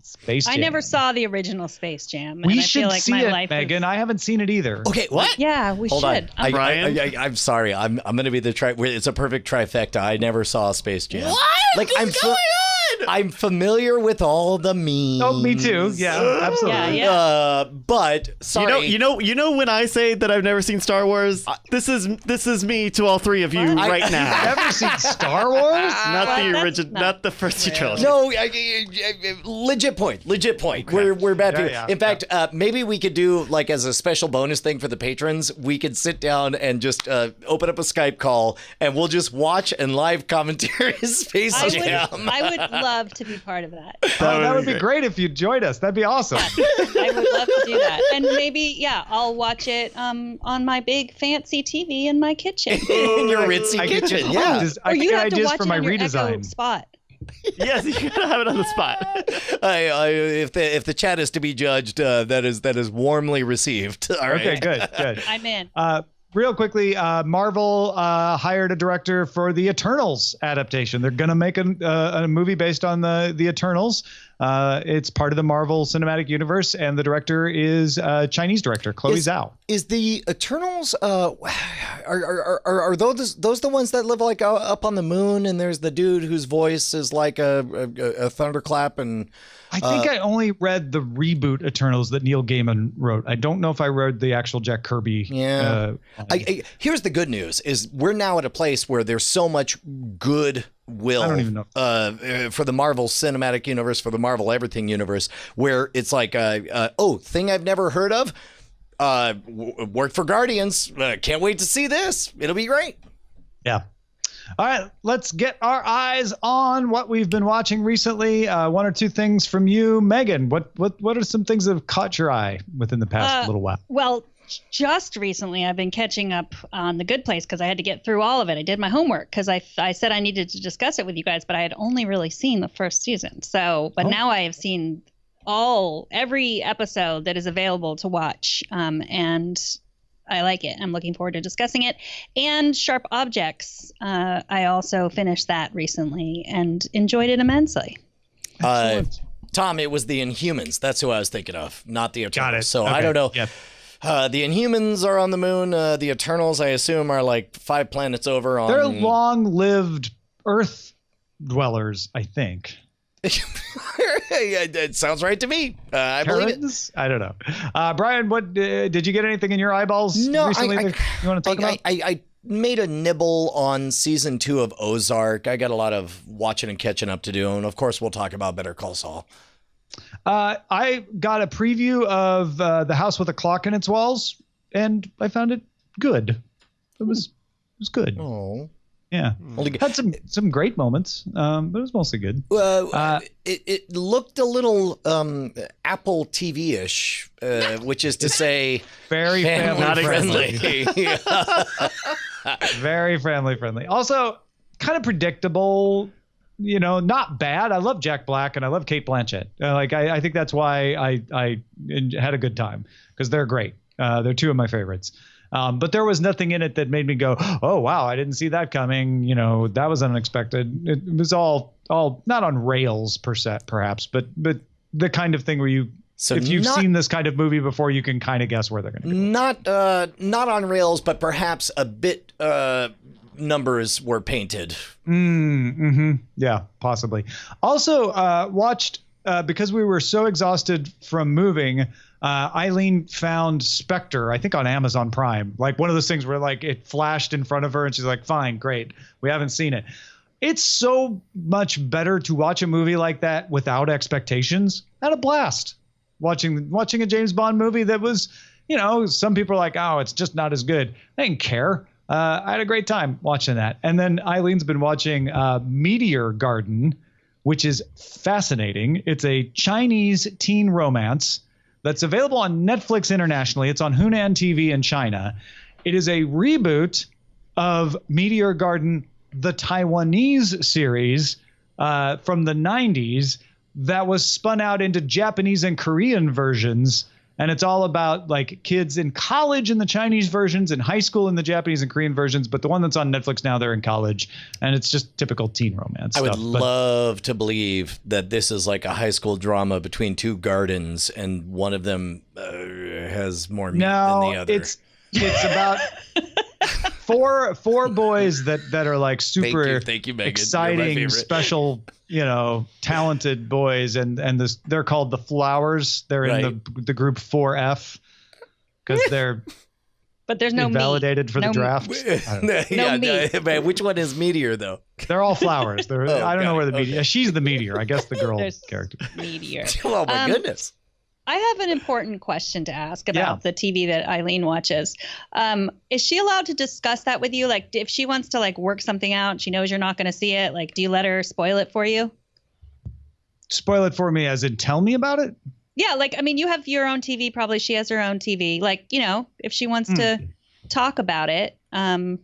Space Jam. I never saw the original Space Jam. We and I should feel like see my it, life Megan. I haven't seen it either. Okay, what? Yeah, we Hold should. on. Brian? I'm sorry. I'm going to be the it's a perfect trifecta. I never saw Space Jam. What? Like, What's going on? I'm familiar with all the memes. Oh, me too. Yeah, absolutely. Yeah. But sorry. You know when I say that I've never seen Star Wars, this is me to all three of you right now. You've never seen Star Wars? Not the original, not the first two trilogies. No, legit point. Okay. We're bad people. Yeah, In fact, maybe we could do like as a special bonus thing for the patrons, we could sit down and just open up a Skype call and we'll just watch and live commentary Space Jam. I would love to be part of that. That would be great if you joined us. That'd be awesome. I would love to do that. And maybe, I'll watch it on my big fancy TV in my kitchen. In your ritzy kitchen, yeah. I Or can you get have to ideas watch for it my on your redesign. Echo spot. Yes, you gotta have it on the spot. If the chat is to be judged, that is warmly received. All right. Okay, good. I'm in. Real quickly, Marvel hired a director for the Eternals adaptation. They're going to make a movie based on the Eternals. It's part of the Marvel Cinematic Universe, and the director is Chinese director Chloe Zhao. Is the Eternals are those the ones that live like up on the moon? And there's the dude whose voice is like a thunderclap and. I think I only read the reboot Eternals that Neil Gaiman wrote. I don't know if I read the actual Jack Kirby. Yeah. Here's the good news: is we're now at a place where there's so much goodwill. I don't even know. For the Marvel Cinematic Universe, for the Marvel Everything Universe, where it's like, thing I've never heard of. Worked for Guardians. Can't wait to see this. It'll be great. Yeah. All right, let's get our eyes on what we've been watching recently. One or two things from you, Megan. What are some things that have caught your eye within the past little while? Well, just recently I've been catching up on The Good Place because I had to get through all of it. I did my homework because I said I needed to discuss it with you guys, but I had only really seen the first season. But now I have seen every episode that is available to watch, and I like it. I'm looking forward to discussing it. And Sharp Objects, I also finished that recently and enjoyed it immensely. Tom, it was the Inhumans. That's who I was thinking of, not the Eternals. Got it. So Okay. I don't know. Yep. The Inhumans are on the moon. The Eternals, I assume, are like 5 planets over on. They're long-lived Earth dwellers, I think. It sounds right to me. I believe it. I don't know. Brian, what did you get anything in your eyeballs recently that you want to talk about? I made a nibble on season 2 of Ozark. I got a lot of watching and catching up to do, and of course, we'll talk about Better Call Saul. I got a preview of The House with a Clock in its Walls, and I found it good. it was good. Oh. Yeah, had some great moments, but it was mostly good. It looked a little Apple TV-ish, which is to say, very family friendly. Very family friendly. Also, kind of predictable. Not bad. I love Jack Black and I love Cate Blanchett. I think that's why I had a good time, because they're great. They're two of my favorites. But there was nothing in it that made me go, oh, wow, I didn't see that coming. That was unexpected. It was all not on rails perhaps, but the kind of thing where if you've seen this kind of movie before, you can kind of guess where they're going to go. Not on rails, but perhaps a bit numbers were painted. Yeah, possibly. Also watched, because we were so exhausted from moving, Eileen found Spectre, I think on Amazon Prime, like one of those things where like it flashed in front of her and she's like, fine, great. We haven't seen it. It's so much better to watch a movie like that without expectations. I had a blast watching a James Bond movie that was, some people are like, oh, it's just not as good. I didn't care. I had a great time watching that. And then Eileen's been watching Meteor Garden, which is fascinating. It's a Chinese teen romance that's available on Netflix internationally. It's on Hunan TV in China. It is a reboot of Meteor Garden, the Taiwanese series from the 90s that was spun out into Japanese and Korean versions. And it's all about like kids in college in the Chinese versions, in high school in the Japanese and Korean versions. But the one that's on Netflix now, they're in college. And it's just typical teen romance I stuff. would love to believe that this is like a high school drama between two gardens and one of them has more meat than the other. It's about four boys that are like super Thank you, Megan. exciting, special, talented boys, and they're called the Flowers. They're in the group 4F because they're but there's no validated for the draft. Man, which one is Meteor though? They're all flowers. I don't know where the Meteor. She's the Meteor. I guess the girl character. Meteor. Oh my goodness. I have an important question to ask about the TV that Eileen watches. Is she allowed to discuss that with you? Like, if she wants to like work something out, she knows you're not going to see it. Like, do you let her spoil it for you? Spoil it for me, as in tell me about it? Yeah, like, I mean, you have your own TV. Probably she has her own TV. Like, if she wants to talk about it, do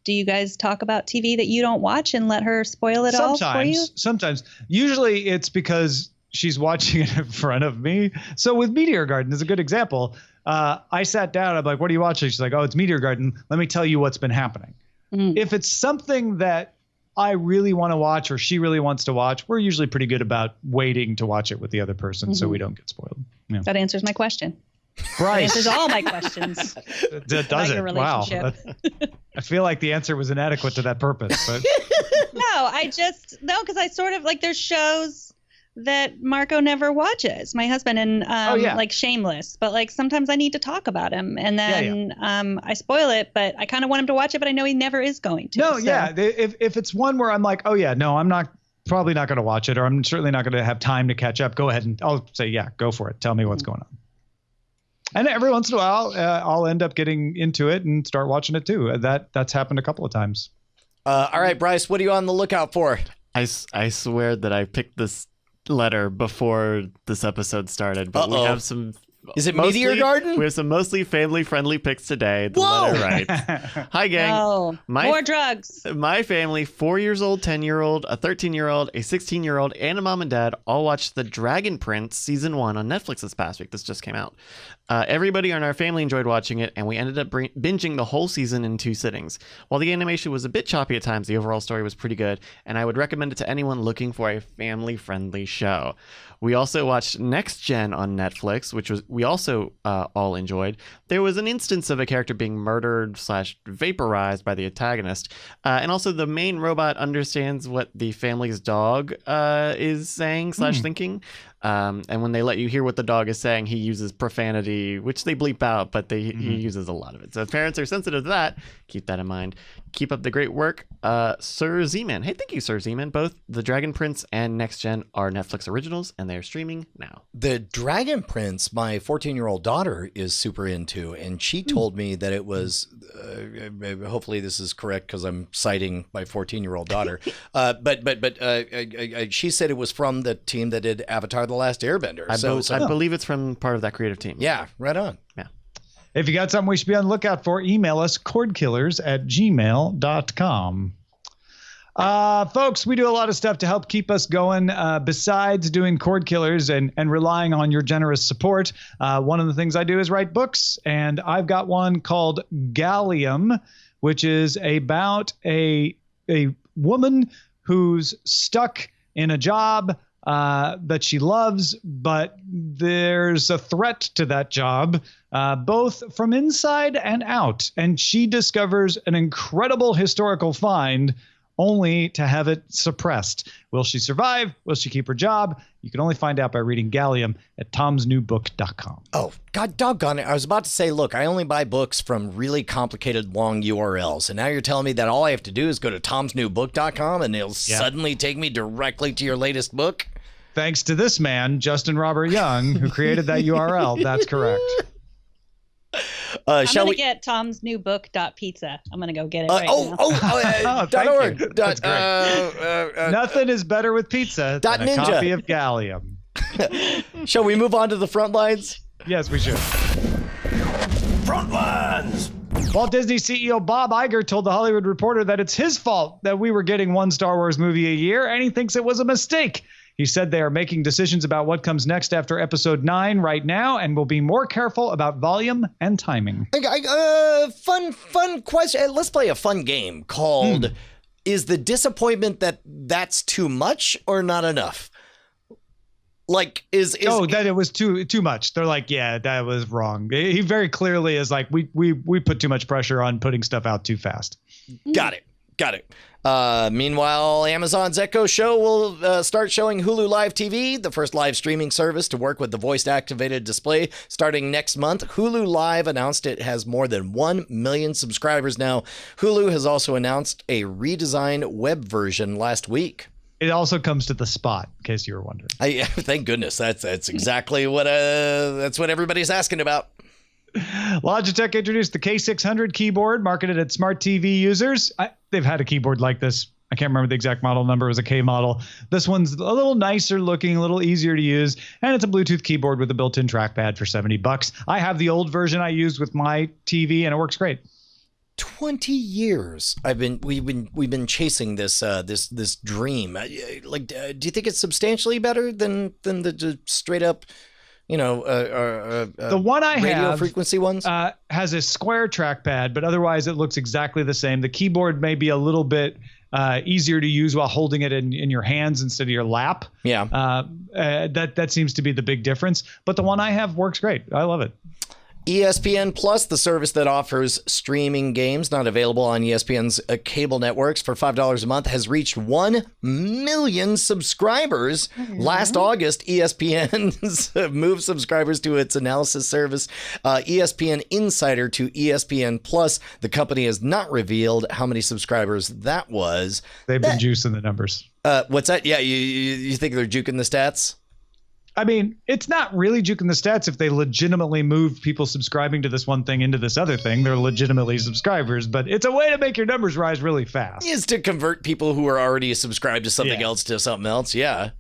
you guys talk about TV that you don't watch and let her spoil it all for you? Sometimes. Usually it's because she's watching it in front of me. So with Meteor Garden is a good example. I sat down. I'm like, what are you watching? She's like, oh, it's Meteor Garden. Let me tell you what's been happening. If it's something that I really want to watch or she really wants to watch, we're usually pretty good about waiting to watch it with the other person so we don't get spoiled. Yeah. That answers my question. Right. That answers all my questions. That does it. Wow. I feel like the answer was inadequate to that purpose. But because I sort of like there's shows that Marco never watches, my husband, and like Shameless, but like sometimes I need to talk about him, and then I spoil it, but I kind of want him to watch it, but I know he never is going to. If it's one where I'm like, I'm probably not going to watch it, or I'm certainly not going to have time to catch up, go ahead and I'll say, go for it. Tell me what's going on. And every once in a while, I'll end up getting into it and start watching it too. That's happened a couple of times. All right, Bryce, what are you on the lookout for? I swear that I picked this letter before this episode started, but we have some. Is it Meteor Garden? We have some mostly family-friendly picks today. The letter writes, "Hi, gang. Oh, more drugs. My family, 4-year-old, 10-year-old, a 13-year-old, a 16-year-old, and a mom and dad all watched The Dragon Prince Season 1 on Netflix this past week. This just came out. Everybody in our family enjoyed watching it, and we ended up binging the whole season in 2 sittings. While the animation was a bit choppy at times, the overall story was pretty good, and I would recommend it to anyone looking for a family-friendly show. We also watched Next Gen on Netflix, which we also all enjoyed. There was an instance of a character being murdered / vaporized by the antagonist. And also the main robot understands what the family's dog is saying / thinking. And when they let you hear what the dog is saying, he uses profanity, which they bleep out, but he uses a lot of it. So if parents are sensitive to that, keep that in mind. Keep up the great work. Sir Z-Man. Hey, thank you, Sir Z-Man. Both The Dragon Prince and Next Gen are Netflix originals, and they are streaming now. The Dragon Prince, my 14-year-old daughter is super into, and she told me that it was, hopefully this is correct because I'm citing my 14-year-old daughter, but she said it was from the team that did Avatar: The Last Airbender. I believe it's from part of that creative team. Yeah, right on. Yeah. If you got something we should be on the lookout for, email us cordkillers@gmail.com. Folks, we do a lot of stuff to help keep us going besides doing Cordkillers and relying on your generous support. One of the things I do is write books, and I've got one called Gallium, which is about a woman who's stuck in a job that she loves, but there's a threat to that job, both from inside and out. And she discovers an incredible historical find only to have it suppressed. Will she survive? Will she keep her job? You can only find out by reading Gallium at tomsnewbook.com. Oh, God doggone it. I was about to say, look, I only buy books from really complicated long URLs. And now you're telling me that all I have to do is go to tomsnewbook.com and it'll suddenly take me directly to your latest book? Thanks to this man, Justin Robert Young, who created that URL. That's correct. I'm going to get Tom's new book.pizza. I'm going to go get it right now. Thank you. That's great. Nothing is better with pizza than a copy of Gallium. Shall we move on to the front lines? Yes, we should. Front lines! Walt Disney CEO Bob Iger told The Hollywood Reporter that it's his fault that we were getting one Star Wars movie a year, and he thinks it was a mistake. He said they are making decisions about what comes next after Episode 9 right now and will be more careful about volume and timing. Fun question. Let's play a fun game called Is the disappointment that that's too much or not enough? Like, that it was too much. They're like, yeah, that was wrong. He very clearly is like, we put too much pressure on putting stuff out too fast. Got it. Meanwhile, Amazon's Echo Show will start showing Hulu Live TV, the first live streaming service to work with the voice-activated display starting next month. Hulu Live announced it has more than 1 million subscribers now. Hulu has also announced a redesigned web version last week. It also comes to the spot, in case you were wondering. Thank goodness. That's exactly what everybody's asking about. Logitech introduced the K600 keyboard marketed at smart TV users. They've had a keyboard like this. I can't remember the exact model number. It was a K model. This one's a little nicer looking, a little easier to use, and it's a Bluetooth keyboard with a built-in trackpad for $70. I have the old version I used with my TV, and it works great. 20 years we've been chasing this dream. Do you think it's substantially better than the straight up, the one I radio have frequency ones has a square trackpad, but otherwise it looks exactly the same. The keyboard may be a little bit easier to use while holding it in your hands instead of your lap. Yeah. That seems to be the big difference. But the one I have works great. I love it. ESPN Plus, the service that offers streaming games not available on ESPN's cable networks for $5 a month, has reached 1 million subscribers. Last August, ESPN moved subscribers to its analysis service, ESPN Insider, to ESPN Plus. The company has not revealed how many subscribers that was. They've been juicing the numbers. What's that? Yeah, you think they're juking the stats? I mean, it's not really juking the stats if they legitimately move people subscribing to this one thing into this other thing. They're legitimately subscribers, but it's a way to make your numbers rise really fast. Is to convert people who are already subscribed to something else to something else. Yeah.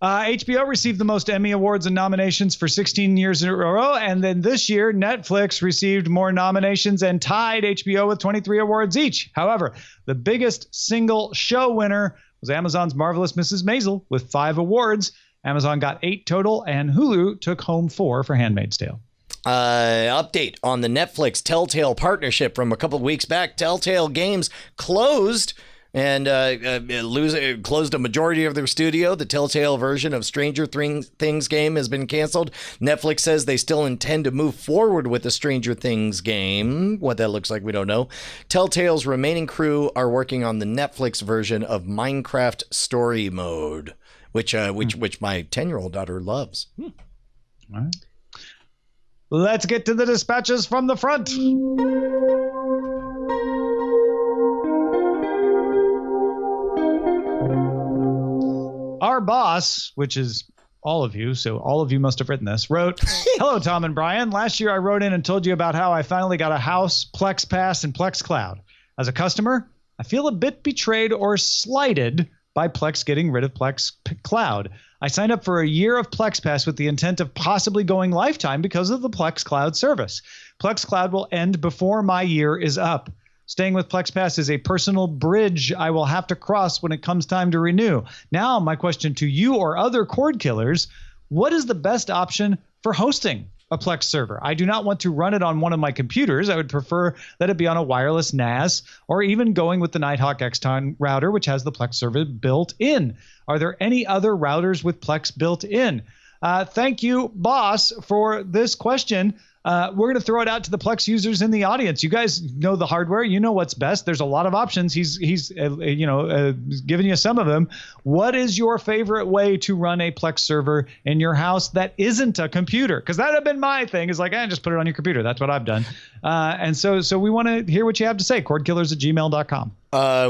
HBO received the most Emmy Awards and nominations for 16 years in a row. And then this year, Netflix received more nominations and tied HBO with 23 awards each. However, the biggest single show winner was Amazon's Marvelous Mrs. Maisel with 5 awards. Amazon got 8 total, and Hulu took home 4 for Handmaid's Tale. Update on the Netflix Telltale partnership from a couple of weeks back. Telltale Games closed and closed a majority of their studio. The Telltale version of Stranger Things game has been canceled. Netflix says they still intend to move forward with the Stranger Things game. What that looks like, we don't know. Telltale's remaining crew are working on the Netflix version of Minecraft Story Mode, which my 10-year-old daughter loves. All right. Let's get to the dispatches from the front. Our boss, which is all of you, so all of you must have written this, wrote, "Hello, Tom and Brian. Last year I wrote in and told you about how I finally got a house, Plex Pass, and Plex Cloud. As a customer, I feel a bit betrayed or slighted by Plex getting rid of Plex Cloud. I signed up for a year of Plex Pass with the intent of possibly going lifetime because of the Plex Cloud service. Plex Cloud will end before my year is up. Staying with Plex Pass is a personal bridge I will have to cross when it comes time to renew. Now, my question to you or other cord killers, what is the best option for hosting a Plex server? I do not want to run it on one of my computers. I would prefer that it be on a wireless NAS or even going with the Nighthawk X-Ton router, which has the Plex server built in. Are there any other routers with Plex built in?" Thank you, boss, for this question. We're going to throw it out to the Plex users in the audience. You guys know the hardware. You know what's best. There's a lot of options. He's giving you some of them. What is your favorite way to run a Plex server in your house that isn't a computer? Because that would have been my thing. Is like, just put it on your computer. That's what I've done. And so we want to hear what you have to say. Cordkillers@gmail.com.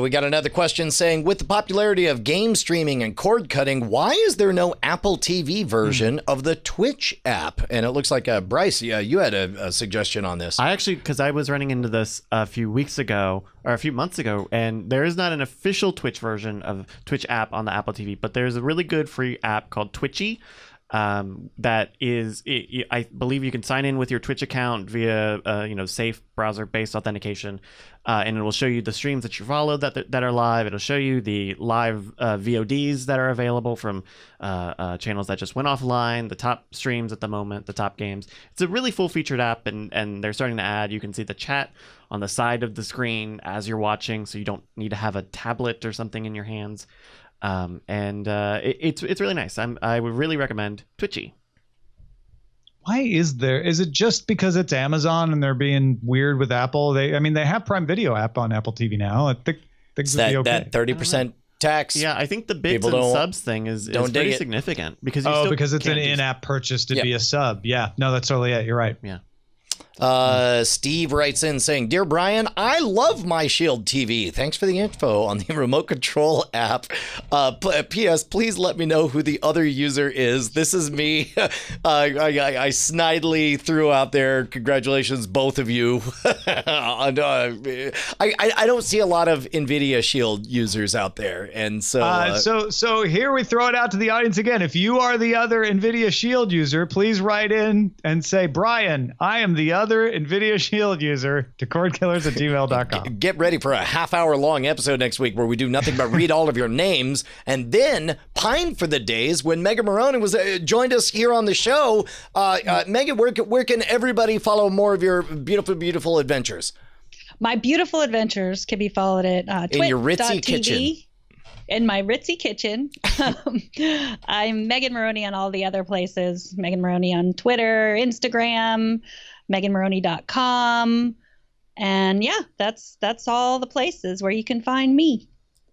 We got another question saying, with the popularity of game streaming and cord cutting, why is there no Apple TV version of the Twitch app? And it looks like, Bryce, you had a suggestion on this. Because I was running into this a few months ago, and there is not an official Twitch version of Twitch app on the Apple TV, but there's a really good free app called Twitchy. That is, I believe you can sign in with your Twitch account via, safe browser-based authentication, and it will show you the streams that you follow that are live. It'll show you the live VODs that are available from channels that just went offline, the top streams at the moment, the top games. It's a really full-featured app, and they're starting to add. You can see the chat on the side of the screen as you're watching, so you don't need to have a tablet or something in your hands. It's really nice. I would really recommend Twitchy. Why is it just because it's Amazon and they're being weird with Apple? They have Prime Video app on Apple TV now. I think things would be okay. That 30% tax. Yeah, I think the bits and subs thing is pretty significant because because it's an in-app purchase to be a sub. Yeah, no, that's totally it. You're right. Yeah. Steve writes in saying, "Dear Brian, I love my Shield TV. Thanks for the info on the remote control app. P.S. Please let me know who the other user is. This is me." I snidely threw out there, "Congratulations, both of you." I don't see a lot of NVIDIA Shield users out there, and so here we throw it out to the audience again. If you are the other NVIDIA Shield user, please write in and say, "Brian, I am the other NVIDIA Shield user," to cordkillers@gmail.com. Get ready for a half-hour-long episode next week where we do nothing but read all of your names and then pine for the days when Megan Morrone was joined us here on the show. Megan, where can everybody follow more of your beautiful, beautiful adventures? My beautiful adventures can be followed at in your Ritzy kitchen. In my Ritzy kitchen. I'm Megan Morrone on all the other places. Megan Morrone on Twitter, Instagram, meganmorrone.com. And yeah, that's all the places where you can find me.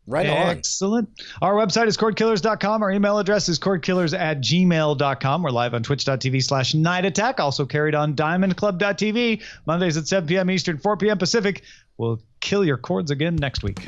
Right on. Excellent. Our website is cordkillers.com. Our email address is cordkillers@gmail.com. We're live on twitch.tv/Night Attack. Also carried on diamondclub.tv. Mondays at 7 p.m. Eastern, 4 p.m. Pacific. We'll kill your cords again next week.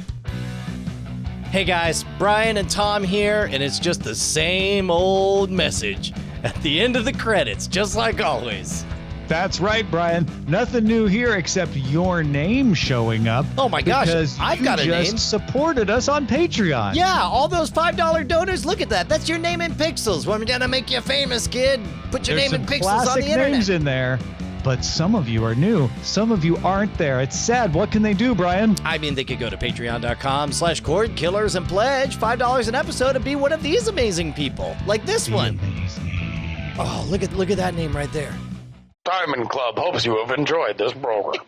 Hey guys, Brian and Tom here, and it's just the same old message at the end of the credits, just like always. That's right, Brian. Nothing new here except your name showing up. Oh my gosh, because I've got a you name. just supported us on Patreon. Yeah, all those $5 donors, look at that. That's your name in pixels. We're gonna make you famous, kid. Put your There's name in some pixels on classic the internet. names in there. But some of you are new. Some of you aren't there. It's sad. What can they do, Brian? I mean, they could go to patreon.com/cordkillers and pledge $5 an episode and be one of these amazing people. Like this one. Amazing. Oh, look at that name right there. Diamond Club hopes you have enjoyed this program.